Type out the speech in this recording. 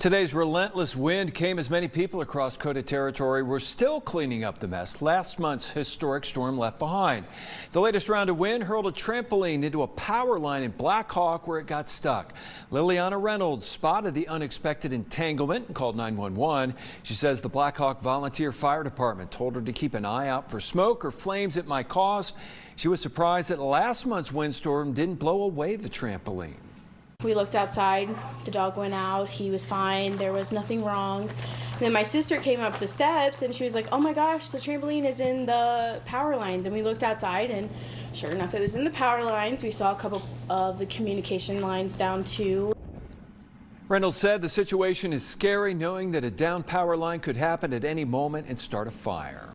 Today's relentless wind came as many people across Dakota Territory were still cleaning up the mess last month's historic storm left behind. The latest round of wind hurled a trampoline into a power line in Black Hawk where it got stuck. Liliana Reynolds spotted the unexpected entanglement and called 911. She says the Black Hawk Volunteer Fire Department told her to keep an eye out for smoke or flames it might cause. She was surprised that last month's windstorm didn't blow away the trampoline. We looked outside, the dog went out, he was fine, there was nothing wrong. And then my sister came up the steps and she was like, oh my gosh, the trampoline is in the power lines. And we looked outside and sure enough, it was in the power lines. We saw a couple of the communication lines down too. Reynolds said the situation is scary, knowing that a down power line could happen at any moment and start a fire.